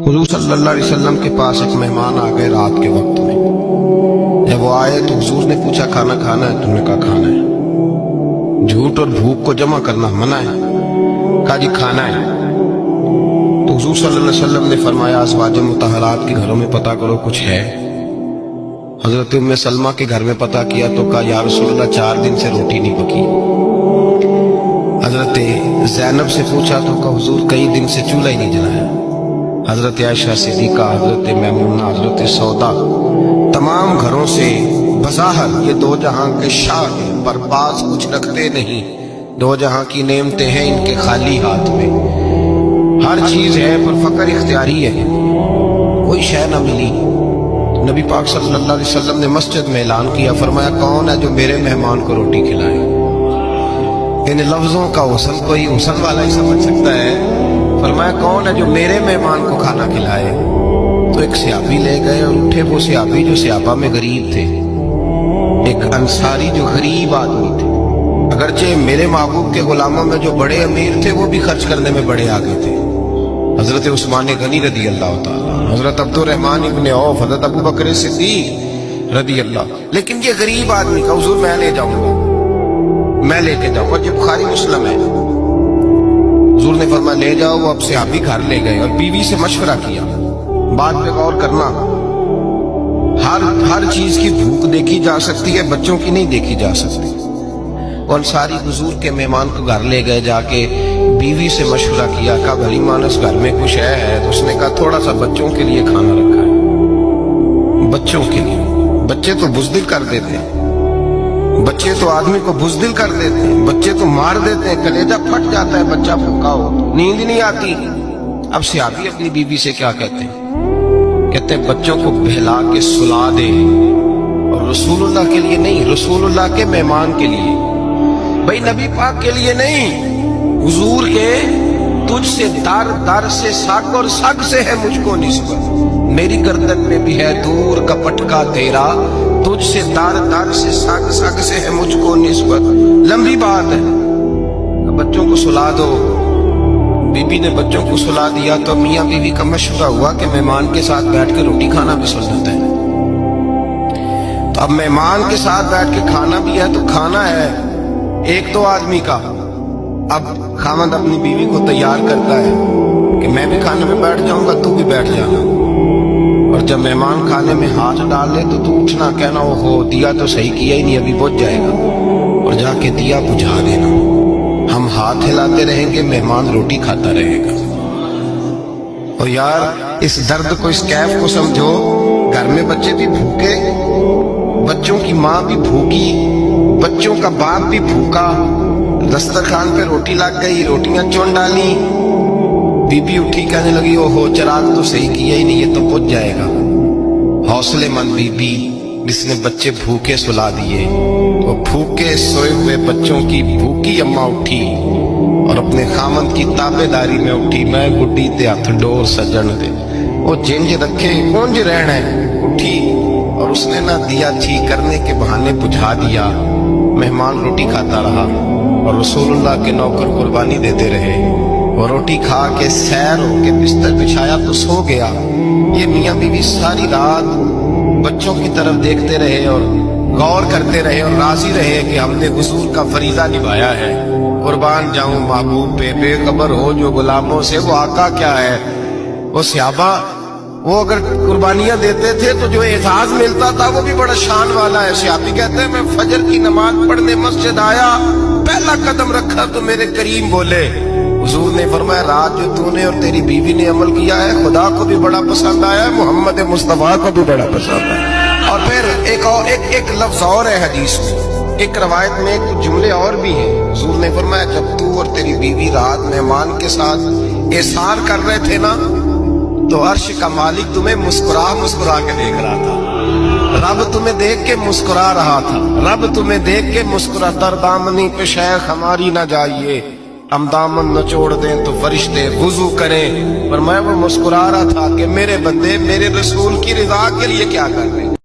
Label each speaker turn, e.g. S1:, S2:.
S1: हुजूर सल्लल्लाहु अलैहि वसल्लम के पास एक मेहमान आ गए रात के वक्त में। जब वो आए तो हुजूर ने पूछा खाना खाना है? तुमने कहा खाना है। झूठ और भूख को जमा करना मना है। कहा जी खाना है। तो हुजूर सल्लल्लाहु अलैहि वसल्लम ने फरमाया अज़वाज मुतहरात के घरों में पता करो कुछ है। हजरत उम्मे सलमा के घर में पता किया तो कहा या रसूलल्लाह 4 दिन से रोटी नहीं पकी। हजरत ज़ैनब से पूछा तो कहा हुजूर कई दिन से चूल्हा ही नहीं जलाया। हजरत आयशा सिद्दीक़ा, हजरत मैमूना, हजरत सौदा, तमाम घरों से बज़ाहिर ये दो जहां के शाह हैं, पर बाज कुछ रखते नहीं। दो जहां की नेमतें हैं इनके खाली हाथ में। हर चीज है पर फकर इख्तियारी है, कोई शय न मिली। नबी पाक सल्लल्लाहु अलैहि वसल्लम ने मस्जिद में ऐलान किया, फरमाया कौन है जो मेरे मेहमान को रोटी खिलाए। इन लफ्जों का हुस्न कोई हुस्न वाला ही समझ सकता है। फरमाया कौन है जो मेरे मेहमान को खाना खिलाए। तो एक सहाबी ले गए और उठे। वो सहाबी जो सहाबा में गरीब थे, एक अंसारी जो गरीब आदमी थे। अगरचे मेरे महबूब के गुलामों में जो बड़े अमीर थे वो भी खर्च करने में बड़े आगे थे। हजरत उस्मान गनी रदी अल्लाह ताला, हजरत अब्दुर्रहमान इब्ने औफ, हजरत अबू बकर सिद्दीक रदी अल्लाह। लेकिन ये गरीब आदमी का हुजूर मैं ले जाऊंगा, मैं लेके जाऊंगा। जब बुखारी मुस्लिम है, हुजूर ने फरमाया ले जाओ। वो अब सहाबी घर ले गए और बीवी से मशवरा किया। बात पे गौर करना, हर चीज की भूख देखी जा सकती है, बच्चों की नहीं देखी जा सकती। और अंसारी हुजूर के मेहमान को घर ले गए, जाके बीवी से मशवरा किया। कहा भली मानस घर में कुछ है? तो उसने कहा थोड़ा सा बच्चों के लिए खाना रखा है। बच्चों के लिए? बच्चे तो बुज़दिल कर देते हैं, बच्चे तो आदमी को बुज़दिल कर देते हैं, बच्चे तो मार देते हैं, कलेजा फट जाता है बच्चा भूखा हो, नींद नहीं आती। अब सहाबी अपनी बीवी से क्या कहते हैं? कहते हैं बच्चों को बहला के सुला दे। और रसूलुल्लाह के लिए नहीं, रसूलुल्लाह के मेहमान के लिए, भाई नबी पाक के लिए नहीं, हुजूर के तुझसे दर दर से साग और साग से है मुझको निस्बत। मेरी गर्दन में भी है दूर का पटका तेरा, तुझसे दर दर से साग साग से है मुझको निस्बत। लंबी बात है। बच्चों को सुला दो। बीबी ने बच्चों को सुला दिया तो मियाँ बीवी का मशवरा हुआ कि मेहमान के साथ बैठ के रोटी खाना भी सुन्नत है। तो अब मेहमान के साथ बैठ के खाना भी है तो खाना है एक दो आदमी का। अब खामद अपनी बीवी को तैयार करता है कि मैं भी खाने में बैठ जाऊंगा, तू भी बैठ जाना। और जब मेहमान खाने में हाथ डाल ले तो तू उठना, कहना ओहो दिया तो सही किया ही नहीं, अभी बुझ जाएगा। और जाके दिया बुझा देना। हम हाथ हिलाते रहेंगे, मेहमान रोटी खाता रहेगा। और यार इस दर्द को, इस कैफ को समझो। घर में बच्चे भी भूखे, बच्चों की माँ भी भूखी, बच्चों का बाप भी भूखा। दस्तरखान पे रोटी लग गई, रोटियां चुन डाली। बीबी उठी कहने लगी ओहो चिराग तो सही किया ही नहीं, ये तो बुझ जाएगा। हौसलेमंद बीबी जिसने बच्चे भूखे सुला दिए। वो भूखे सोए हुए बच्चों की भूखी अम्मा उठी और अपने खामद की ताबेदारी में उठी। मैं गुड्डी ते हथ डोर सजन दे, वो जिंज रखे कौन जी रहना है। उठी और उसने ना दिया ठीक करने के बहाने बुझा दिया। मेहमान रोटी खाता रहा और रसूलुल्लाह के नौकर कुर्बानी देते रहे। वो रोटी खा के सैर होके बिस्तर बिछाया तो सो गया। ये मियाँ बीवी सारी रात बच्चों की तरफ देखते रहे और गौर करते रहे और राजी रहे कि हमने हुजूर का फरीजा निभाया है। कुर्बान जाऊं महबूब पे, बेखबर हो जो गुलामों से, वो आका क्या है। वो सहाबा वो अगर कुर्बानियां देते थे तो जो एजाज मिलता था वो भी बड़ा शान वाला है। सहाबी कहते हैं मैं फजर की नमाज पढ़ने मस्जिद आया, पहला कदम रखा तो मेरे करीम बोले। हुजूर ने फरमाया रात जो तूने और तेरी बीवी ने अमल किया है खुदा को भी बड़ा पसंद आया है, मोहम्मद मुस्तफा को भी बड़ा पसंद है। और फिर एक लफ्ज और है हदीस में, एक रवायत में एक जुमले और भी हैं। हुजूर ने फरमाया जब तू और तेरी बीवी रात मेहमान के साथ एसार कर रहे थे ना, तो अर्श का मालिक तुम्हें मुस्कुरा मुस्कुरा के देख रहा था। रब तुम्हें देख के मुस्कुरा रहा था। रब तुम्हें देख के मुस्कुरा। तर दामनी पे शेख हमारी ना जाइए, हम दामन न छोड़ दें तो फरिश्ते वुजू करें। पर मैं वो मुस्कुरा रहा था कि मेरे बंदे मेरे रसूल की रिजा के लिए क्या कर रहे हैं।